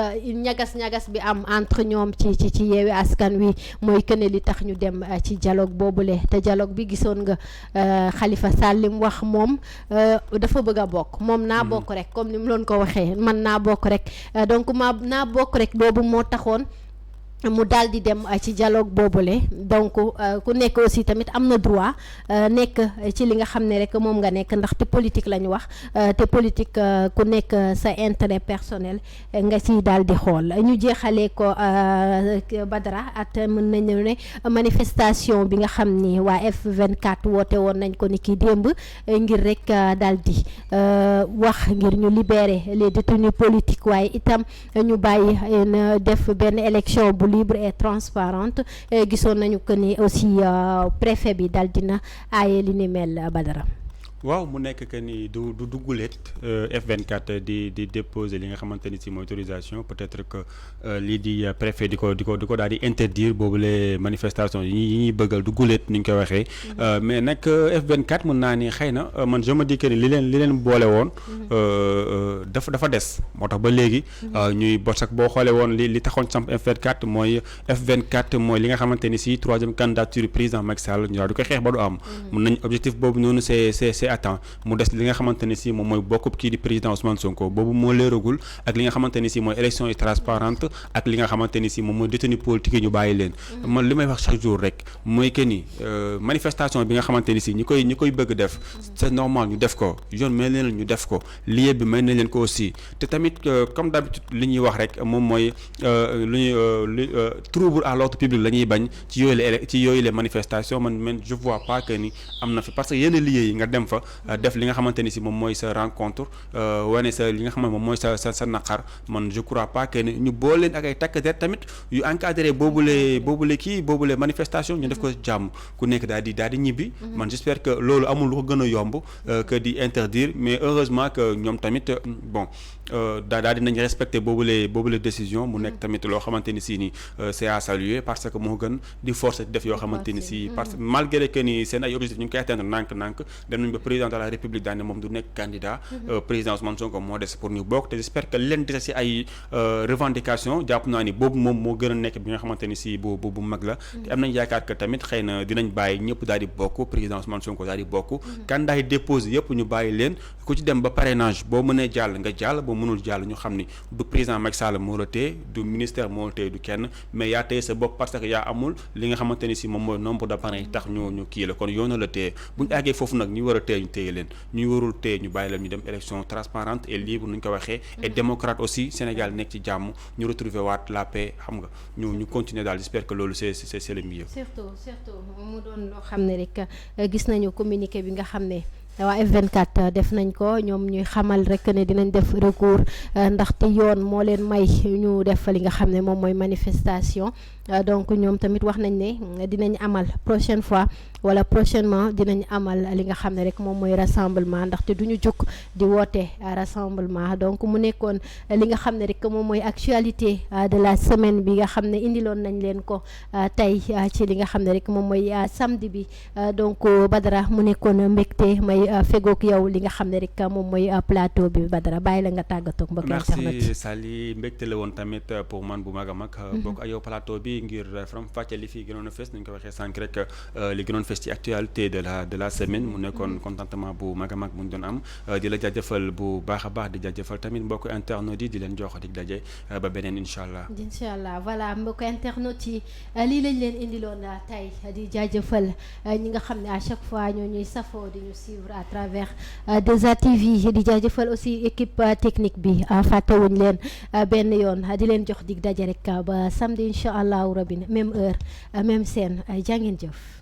ñagas bi am entre ñoom ci Yewwi Askan Wi mooy que ne li tax ñu dem ci dialogue boobule te dialogue bi gisoon nga Khalifa Sall li mu wax moom dafa bëgg a bokk moom naa bokk rek comme ni mu loon ko waxee man naa bokk rek donc naa bokk rek boobu moo taxoon mu daal di dem ci dialogue boobule donc ku nekk aussi tamit am na droit nekk ci li nga xam ne rek moom nga nekk ndaxte politique la ñu wax te politique ku nekk sa intérêt personnel nga ci daal di xool ñu jeexalee ko Badara at mën nañu ne manifestation bi nga xam ni waa F24 woote woon nañ ko ni ki démb ngir rek daal di wax ngir ñu libérer les détenus politiques waaye itam ñu bàyyi def benn élection bu libre et transparente gisoon nañu que ni aussi préfet bi daal dina aaye li ni mel Badara. waaw mu nekk que ni du guléet F24 di déposer li nga xamante ni si mooy autorisation peut-être que lii di préfet di ko daal di interdire boobu les manifestations yi ñuy bëggal du guléet ni ñu koy waxee mais nag F24 mën naa ni xëy na man je me dis que ni li leen boole woon dafa des moo tax ba léegi ñuy bos ak boo xoolee woon li taxoon samp F24 mooy F24 mooy li nga xamante ni si troisième candidature président Macky Sall ñu daal di koy xeex ba du am mun nañ objectif boobu noonu c'est attend mu des li nga xamante ne si moom mooy bokk kii di président Ousmane Sonko boobu moo leeragul ak li nga xamante ne si mooy élection yi transparente ak li nga xamante ni si moom mooy détenu politique yi ñu bàyyi leen man li may wax chaque jour rek mooy que ni manifestation bi nga xamante ni si ñi koy bëgg def c'est normal ñu def ko yoon may leen ñu def ko lieu bi may na leen ko aussi te tamit comme d'habitude li ñuy wax rek moom mooy trouble à l'ordre public la ñuy bañ ci yooyu les manifestations man je vois pas que ni am na fi parce que yenn lieux yi nga dem fa def li nga xamante ni si moom mooy sa rencontre wane sa li nga xam ne moom mooy sa naqar man je crois pas que ni ñu boole leen ak ay takk der tamit yu encadré boobule manifestation ñu def ko jàmm ku nekk daal di ñibbi man j'espère que loolu amul lu ko gën a yomb que di interdire mais heureusement que ñoom tamit bon daal dinañ respecter boobule décision mu nekk tamit loo xamante ni si ni c'est à saluer parce que moo gën di forcer def yoo xamante ni si parce que malgré que ni seen ay objectifs ñu ngi koy atteindre nànk dem nañ ba président de la république daal ne moom du nekk candidat président Ousmane Sonko moo des pour ñu bokk te j'espère que leen dese si ay revendication jàpp naa ni boobu moom moo gën a nekk bi nga xamante ni si bu mag la te am nañ yaakaar que tamit xëy na dinañ bàyyi ñëpp daal di bokk président Ousmane Sonko daal di bokk candidat yi déposé yëpp ñu bàyyi leen ku ci dem ba parrainage boo mënee jàll nga jàll boo mënul jàll ñu xam ni du président Macky Sall moo la téye du ministère moo la téye du kenn mais yaa téye sa bopp parce que yaa amul li nga xamante ni si moom mooy nombre de parrains yi tax ñu kii la kon yoon la téye bu ñu àggee foofu nag ñu war a téye ñu téye leen ñu warul téye ñu bàyyi leen ñu dem élection transparente et libre nu ñu ko waxee et démocrate aussi Sénégal nekk ci jàmm ñu retrouver waat la paix xam nga ñu continuer daal j'espère que loolu c'est le mieux. surtout mu doon loo xam ne rek gis nañu communiqué bi nga xam ne waa F24 def nañ ko ñoom ñuy xamal rek ne dinañ def recours ndaxte yoon moo leen may ñu def li nga xam ne moom mooy manifestation donc ñoom tamit wax nañ ne dinañ amal prochaine fois wala prochainement dinañ amal li nga xam ne rek moom mooy rassemblement ndaxte duñu jóg di woote rassemblement donc mu nekkoon li nga xam ne rek moom mooy actualité de la semaine bi nga xam ne indiloon nañ leen ko tey ci li nga xam ne rek moom mooy samedi bi donc Badara mu nekkoon mbégte may fegook yow li nga xam ne rek moom mooy plateau bi Badara bàyyi la nga tàggatoog mbokk internet. merci Sali mbégte la woon tamit pour man bu mag a mag bokk ak yow plateau bi ngir faram fàcce li fi gënoon a fës nañ ko waxee sànq rek li gënoon fës ci actualité de la semaine mu nekkoon contentement bu mag a mag bu ñu doon am di la jaajëfal bu baax a baax di jaajëfal tamit mbokk internautes yi di leen jox dig daje ba beneen incha allah. voilà mbokk internautes yi lii lañ leen indiloon tey di jaajëfal ñi nga xam ne à chaque fois ñoo ñuy safoo di ñu suivre à travers 2A TV di jaajëfal aussi équipe technique bi fàttewuñ leen benn yoon di leen jox dig daje rek ba samedi incha allahu rabbi même heure même scène jaa ngeen jëf.